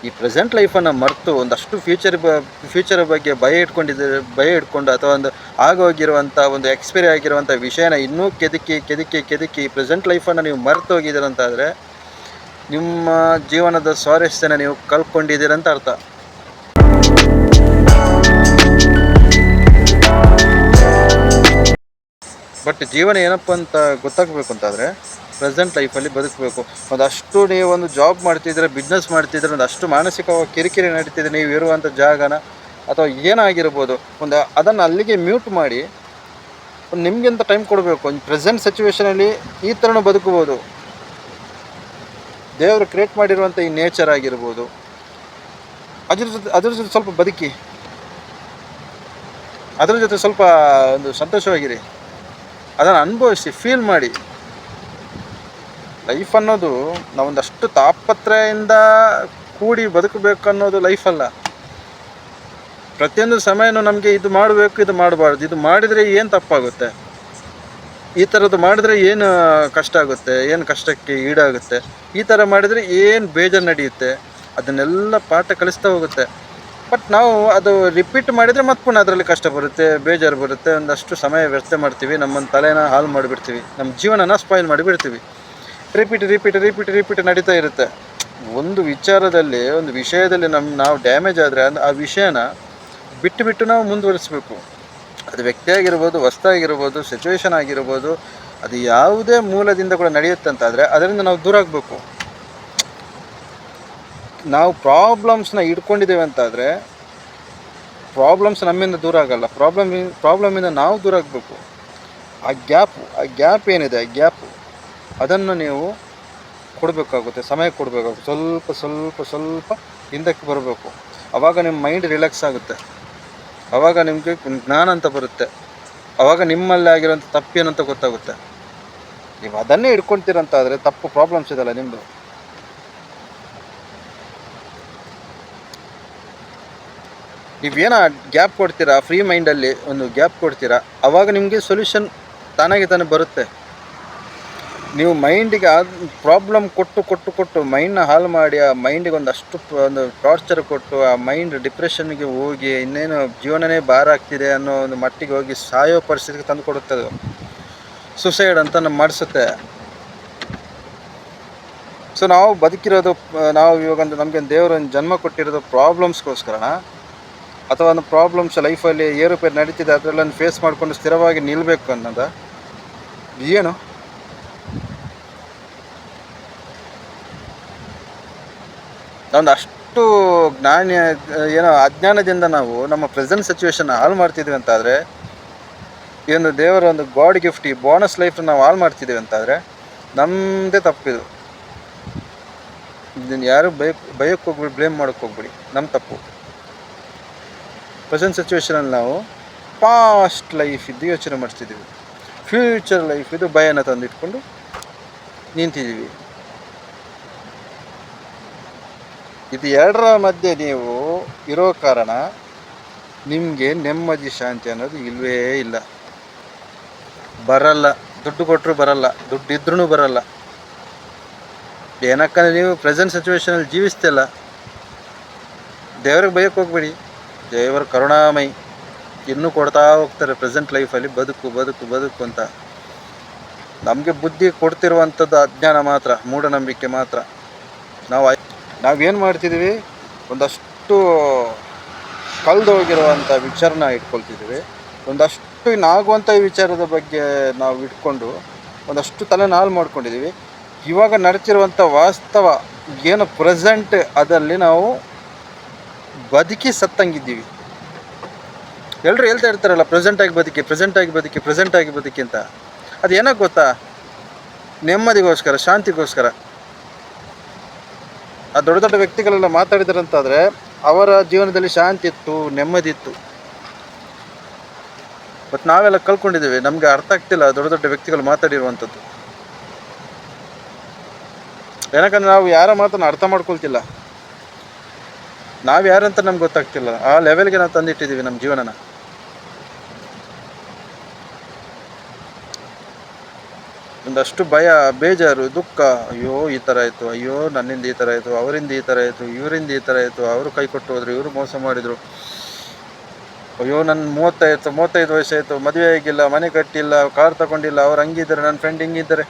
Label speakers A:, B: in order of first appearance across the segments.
A: ಈ ಪ್ರೆಸೆಂಟ್ ಲೈಫನ್ನು ಮರೆತು ಒಂದಷ್ಟು ಫ್ಯೂಚರ್ ಬಗ್ಗೆ ಭಯ ಇಟ್ಕೊಂಡು ಅಥವಾ ಒಂದು ಆಗೋಗಿರುವಂಥ ಒಂದು ಎಕ್ಸ್ಪೈರಿ ಆಗಿರುವಂಥ ವಿಷಯನ ಇನ್ನೂ ಕೆದಕಿ ಪ್ರೆಸೆಂಟ್ ಲೈಫನ್ನು ನೀವು ಮರೆತು ಹೋಗಿದ್ದೀರಂತಾದರೆ ನಿಮ್ಮ ಜೀವನದ ಸ್ವಾರಸ್ಯನ ನೀವು ಕಳ್ಕೊಂಡಿದ್ದೀರಂತ ಅರ್ಥ. ಬಟ್ ಜೀವನ ಏನಪ್ಪ ಅಂತ ಗೊತ್ತಾಗಬೇಕು ಅಂತಾದರೆ ಪ್ರೆಸೆಂಟ್ ಲೈಫಲ್ಲಿ ಬದುಕಬೇಕು. ಒಂದಷ್ಟು ನೀವು ಒಂದು ಜಾಬ್ ಮಾಡ್ತಿದ್ರೆ, ಬಿಸ್ನೆಸ್ ಮಾಡ್ತಿದ್ರೆ, ಒಂದಷ್ಟು ಮಾನಸಿಕವಾಗಿ ಕಿರಿಕಿರಿ ನಡೀತಿದ್ರೆ, ನೀವು ಇರುವಂಥ ಜಾಗನ ಅಥವಾ ಏನಾಗಿರ್ಬೋದು ಅದನ್ನು ಅಲ್ಲಿಗೆ ಮ್ಯೂಟ್ ಮಾಡಿ ಒಂದು ನಿಮಗೆಂತ ಟೈಮ್ ಕೊಡಬೇಕು. ಒಂದು ಪ್ರೆಸೆಂಟ್ ಸಿಚುವೇಷನಲ್ಲಿ ಈ ಥರನೂ ಬದುಕಬೋದು. ದೇವರು ಕ್ರಿಯೇಟ್ ಮಾಡಿರುವಂಥ ಈ ನೇಚರ್ ಆಗಿರ್ಬೋದು, ಅದ್ರ ಜೊತೆ ಸ್ವಲ್ಪ ಬದುಕಿ, ಅದ್ರ ಜೊತೆ ಸ್ವಲ್ಪ ಒಂದು ಸಂತೋಷವಾಗಿರಿ, ಅದನ್ನು ಅನುಭವಿಸಿ, ಫೀಲ್ ಮಾಡಿ. ಲೈಫ್ ಅನ್ನೋದು ನಾವೊಂದಷ್ಟು ತಾಪತ್ರಯಿಂದ ಕೂಡಿ ಬದುಕಬೇಕು ಅನ್ನೋದು ಲೈಫಲ್ಲ. ಪ್ರತಿಯೊಂದು ಸಮಯನೂ ನಮಗೆ ಇದು ಮಾಡಬೇಕು, ಇದು ಮಾಡಬಾರ್ದು, ಇದು ಮಾಡಿದರೆ ಏನು ತಪ್ಪಾಗುತ್ತೆ, ಈ ಥರದ್ದು ಮಾಡಿದ್ರೆ ಏನು ಕಷ್ಟ ಆಗುತ್ತೆ, ಏನು ಕಷ್ಟಕ್ಕೆ ಈಡಾಗುತ್ತೆ, ಈ ಥರ ಮಾಡಿದರೆ ಏನು ಬೇಜಾರು ನಡೆಯುತ್ತೆ, ಅದನ್ನೆಲ್ಲ ಪಾಠ ಕಲಿಸ್ತಾ ಹೋಗುತ್ತೆ. ಬಟ್ ನಾವು ಅದು ರಿಪೀಟ್ ಮಾಡಿದರೆ ಮತ್ತೆ ಪುನಃ ಅದರಲ್ಲಿ ಕಷ್ಟ ಬರುತ್ತೆ, ಬೇಜಾರು ಬರುತ್ತೆ, ಒಂದಷ್ಟು ಸಮಯ ವ್ಯರ್ಥ ಮಾಡ್ತೀವಿ, ನಮ್ಮ ತಲೆನ ಹಾಳು ಮಾಡಿಬಿಡ್ತೀವಿ, ನಮ್ಮ ಜೀವನನ ಸ್ಪಾಯ್ಲ್ ಮಾಡಿಬಿಡ್ತೀವಿ. ರಿಪೀಟ್ ನಡೀತಾ ಇರುತ್ತೆ. ಒಂದು ವಿಚಾರದಲ್ಲಿ, ಒಂದು ವಿಷಯದಲ್ಲಿ ನಾವು ಡ್ಯಾಮೇಜ್ ಆದರೆ ಆ ವಿಷಯನ ಬಿಟ್ಟು ನಾವು ಮುಂದುವರಿಸಬೇಕು. ಅದು ವ್ಯಕ್ತಿ ಆಗಿರ್ಬೋದು, ವಸ್ತು ಆಗಿರ್ಬೋದು, ಸಿಚುವೇಶನ್ ಆಗಿರ್ಬೋದು, ಅದು ಯಾವುದೇ ಮೂಲದಿಂದ ಕೂಡ ನಡೆಯುತ್ತೆ ಅಂತಾದರೆ ಅದರಿಂದ ನಾವು ದೂರ ಆಗಬೇಕು. ನಾವು ಪ್ರಾಬ್ಲಮ್ಸ್ನ ಇಟ್ಕೊಂಡಿದ್ದೇವೆ ಅಂತಾದರೆ ಪ್ರಾಬ್ಲಮ್ಸ್ ನಮ್ಮಿಂದ ದೂರ ಆಗಲ್ಲ, ಪ್ರಾಬ್ಲಮಿಂದ ನಾವು ದೂರ ಆಗಬೇಕು. ಆ ಗ್ಯಾಪ್ ಏನಿದೆ, ಆ ಗ್ಯಾಪು ಅದನ್ನು ನೀವು ಕೊಡಬೇಕಾಗುತ್ತೆ, ಸಮಯ ಕೊಡಬೇಕಾಗುತ್ತೆ. ಸ್ವಲ್ಪ ಹಿಂದಕ್ಕೆ ಬರಬೇಕು. ಆವಾಗ ನಿಮ್ಮ ಮೈಂಡ್ ರಿಲ್ಯಾಕ್ಸ್ ಆಗುತ್ತೆ, ಆವಾಗ ನಿಮಗೆ ಜ್ಞಾನ ಅಂತ ಬರುತ್ತೆ, ಆವಾಗ ನಿಮ್ಮಲ್ಲಿ ಆಗಿರೋಂಥ ತಪ್ಪೇನಂತ ಗೊತ್ತಾಗುತ್ತೆ. ನೀವು ಅದನ್ನೇ ಇಟ್ಕೊಳ್ತೀರಂತಾದರೆ ತಪ್ಪು ಪ್ರಾಬ್ಲಮ್ಸ್ ಇದೆಲ್ಲ ನಿಮ್ಮದು. ನೀವೇನೋ ಗ್ಯಾಪ್ ಕೊಡ್ತೀರಾ, ಫ್ರೀ ಮೈಂಡಲ್ಲಿ ಒಂದು ಗ್ಯಾಪ್ ಕೊಡ್ತೀರಾ, ಆವಾಗ ನಿಮಗೆ ಸೊಲ್ಯೂಷನ್ ತಾನಾಗಿ ಬರುತ್ತೆ. ನೀವು ಮೈಂಡಿಗೆ ಪ್ರಾಬ್ಲಮ್ ಕೊಟ್ಟು ಮೈಂಡ್ನ ಹಾಳು ಮಾಡಿ ಆ ಮೈಂಡಿಗೆ ಒಂದು ಟಾರ್ಚರ್ ಕೊಟ್ಟು ಆ ಮೈಂಡ್ ಡಿಪ್ರೆಷನ್ಗೆ ಹೋಗಿ ಇನ್ನೇನು ಜೀವನನೇ ಭಾರ ಆಗ್ತಿದೆ ಅನ್ನೋ ಒಂದು ಮಟ್ಟಿಗೆ ಹೋಗಿ ಸಾಯೋ ಪರಿಸ್ಥಿತಿಗೆ ತಂದು ಕೊಡುತ್ತೆ. ಅದು ಸುಸೈಡ್ ಅಂತ ಮಾಡಿಸುತ್ತೆ. ಸೊ ನಾವು ಬದುಕಿರೋದು, ನಾವು ಇವಾಗ ನಮಗೆ ದೇವರು ಒಂದು ಜನ್ಮ ಕೊಟ್ಟಿರೋದು ಪ್ರಾಬ್ಲಮ್ಸ್ಗೋಸ್ಕರನ, ಅಥವಾ ಒಂದು ಪ್ರಾಬ್ಲಮ್ಸ್ ಲೈಫಲ್ಲಿ ಏರುಪೇರು ನಡೀತಿದೆ ಅದರಲ್ಲನ್ನು ಫೇಸ್ ಮಾಡಿಕೊಂಡು ಸ್ಥಿರವಾಗಿ ನಿಲ್ಲಬೇಕು ಅನ್ನೋದು ಏನು? ನಾವೊಂದಷ್ಟು ಅಜ್ಞಾನದಿಂದ ನಾವು ನಮ್ಮ ಪ್ರೆಸೆಂಟ್ ಸಿಚುವೇಶನ್ ಹಾಳು ಮಾಡ್ತಿದ್ವಿ ಅಂತಾದರೆ, ಈ ಒಂದು ದೇವರ ಒಂದು ಗಾಡ್ ಗಿಫ್ಟ್, ಈ ಬೋನಸ್ ಲೈಫ್ ನಾವು ಹಾಳು ಮಾಡ್ತಿದ್ದೀವಿ ಅಂತಾದರೆ ನಮ್ಮದೇ ತಪ್ಪಿದು. ಇದನ್ನು ಯಾರು ಭಯಕ್ಕೆ ಹೋಗ್ಬಿಡಿ, ಬ್ಲೇಮ್ ಮಾಡೋಕ್ಕೆ ಹೋಗ್ಬಿಡಿ, ನಮ್ಮ ತಪ್ಪು. ಪ್ರೆಸೆಂಟ್ ಸಿಚುವೇಶನಲ್ಲಿ ನಾವು ಪಾಸ್ಟ್ ಲೈಫ್ ಇದ್ದು ಯೋಚನೆ ಮಾಡ್ತಿದ್ದೀವಿ, ಫ್ಯೂಚರ್ ಲೈಫ್ ಇದು ಭಯನ ತಂದಿಟ್ಕೊಂಡು ನಿಂತಿದ್ದೀವಿ. ಇದು ಎರಡರ ಮಧ್ಯೆ ನೀವು ಇರೋ ಕಾರಣ ನಿಮಗೆ ನೆಮ್ಮದಿ, ಶಾಂತಿ ಅನ್ನೋದು ಇಲ್ಲವೇ ಇಲ್ಲ, ಬರಲ್ಲ. ದುಡ್ಡು ಕೊಟ್ಟರು ಬರಲ್ಲ, ದುಡ್ಡು ಇದ್ರೂ ಬರಲ್ಲ. ಏನಕ್ಕಂದ್ರೆ ನೀವು ಪ್ರೆಸೆಂಟ್ ಸಿಚುವೇಶನಲ್ಲಿ ಜೀವಿಸ್ತಿಲ್ಲ. ದೇವ್ರಿಗೆ ಭಯಕ್ಕೆ ಹೋಗ್ಬೇಡಿ, ದೇವರ ಕರುಣಾಮಯಿ, ಇನ್ನೂ ಕೊಡ್ತಾ ಹೋಗ್ತಾರೆ ಪ್ರೆಸೆಂಟ್ ಲೈಫಲ್ಲಿ ಬದುಕು ಅಂತ. ನಮಗೆ ಬುದ್ಧಿ ಕೊಡ್ತಿರುವಂಥದ್ದು ಅಜ್ಞಾನ ಮಾತ್ರ, ಮೂಢನಂಬಿಕೆ ಮಾತ್ರ. ನಾವೇನು ಮಾಡ್ತಿದ್ದೀವಿ, ಒಂದಷ್ಟು ಕಳೆದೋಗಿರುವಂಥ ವಿಚಾರನ ಇಟ್ಕೊಳ್ತಿದ್ದೀವಿ, ಒಂದಷ್ಟು ಇನ್ನಾಗುವಂಥ ವಿಚಾರದ ಬಗ್ಗೆ ನಾವು ಇಟ್ಕೊಂಡು ಒಂದಷ್ಟು ತಲೆನ ಹಾಳು ಮಾಡ್ಕೊಂಡಿದ್ದೀವಿ. ಇವಾಗ ನಡ್ತಿರುವಂಥ ವಾಸ್ತವ ಏನು ಪ್ರೆಸೆಂಟ್, ಅದರಲ್ಲಿ ನಾವು ಬದುಕಿ ಸತ್ತಂಗಿದ್ದೀವಿ. ಎಲ್ಲರೂ ಹೇಳ್ತಾ ಇರ್ತಾರಲ್ಲ, ಪ್ರೆಸೆಂಟಾಗಿ ಬದುಕಿ ಅಂತ. ಅದು ಏನಕ್ಕೆ ಗೊತ್ತಾ? ನೆಮ್ಮದಿಗೋಸ್ಕರ, ಶಾಂತಿಗೋಸ್ಕರ. ಆ ದೊಡ್ಡ ವ್ಯಕ್ತಿಗಳೆಲ್ಲ ಮಾತಾಡಿದಾರಂತಾದರೆ ಅವರ ಜೀವನದಲ್ಲಿ ಶಾಂತಿ ಇತ್ತು, ನೆಮ್ಮದಿ ಇತ್ತು. ಬಟ್ ನಾವೆಲ್ಲ ಕಳ್ಕೊಂಡಿದ್ದೇವೆ, ನಮಗೆ ಅರ್ಥ ಆಗ್ತಿಲ್ಲ ದೊಡ್ಡ ವ್ಯಕ್ತಿಗಳು ಮಾತಾಡಿರುವಂಥದ್ದು. ಏನಕ್ಕಂದ್ರೆ ನಾವು ಯಾರ ಮಾತನ್ನು ಅರ್ಥ ಮಾಡ್ಕೊಳ್ತಿಲ್ಲ, ನಾವು ಯಾರಂತ ನಮ್ಗೆ ಗೊತ್ತಾಗ್ತಿಲ್ಲ. ಆ ಲೆವೆಲ್ಗೆ ನಾವು ತಂದಿಟ್ಟಿದ್ದೀವಿ ನಮ್ಮ ಜೀವನನ. ಒಂದಷ್ಟು ಭಯ, ಬೇಜಾರು, ದುಃಖ. ಅಯ್ಯೋ ಈ ಥರ ಆಯಿತು, ಅಯ್ಯೋ ನನ್ನಿಂದ ಈ ಥರ ಆಯಿತು, ಅವರಿಂದ ಈ ಥರ ಆಯಿತು, ಇವರಿಂದ ಈ ಥರ ಆಯಿತು, ಅವರು ಕೈ ಕೊಟ್ಟು ಹೋದ್ರು, ಇವರು ಮೋಸ ಮಾಡಿದರು. ಅಯ್ಯೋ ನನ್ನ 35 ವಯಸ್ಸಾಯಿತು, ಮದುವೆ ಆಗಿಲ್ಲ, ಮನೆ ಕಟ್ಟಿಲ್ಲ, ಕಾರ್ ತಗೊಂಡಿಲ್ಲ, ಅವ್ರು ಹಂಗಿದ್ದಾರೆ, ನನ್ನ ಫ್ರೆಂಡ್ ಹಿಂಗಿದ್ದಾರೆ.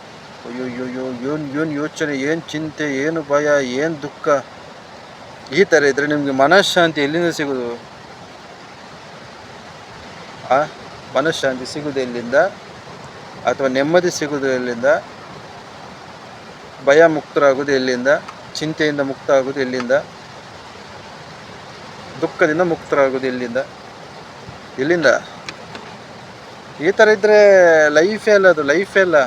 A: ಅಯ್ಯೋ ಅಯ್ಯೋ ಏನು ಯೋಚನೆ, ಏನು ಚಿಂತೆ, ಏನು ಭಯ, ಏನು ದುಃಖ. ಈ ಥರ ಇದ್ದರೆ ನಿಮಗೆ ಮನಃಶಾಂತಿ ಎಲ್ಲಿಂದ ಸಿಗೋದು? ಮನಃಶಾಂತಿ ಸಿಗೋದು ಎಲ್ಲಿಂದ? ಅಥವಾ ನೆಮ್ಮದಿ ಸಿಗೋದು ಎಲ್ಲಿಂದ? ಭಯ ಮುಕ್ತರಾಗೋದು ಎಲ್ಲಿಂದ? ಚಿಂತೆಯಿಂದ ಮುಕ್ತ ಆಗೋದು ಎಲ್ಲಿಂದ? ದುಃಖದಿಂದ ಮುಕ್ತರಾಗೋದು ಎಲ್ಲಿಂದ? ಈ ಥರ ಇದ್ದರೆ ಲೈಫೇ ಅಲ್ಲ, ಅದು ಲೈಫೇ ಅಲ್ಲ.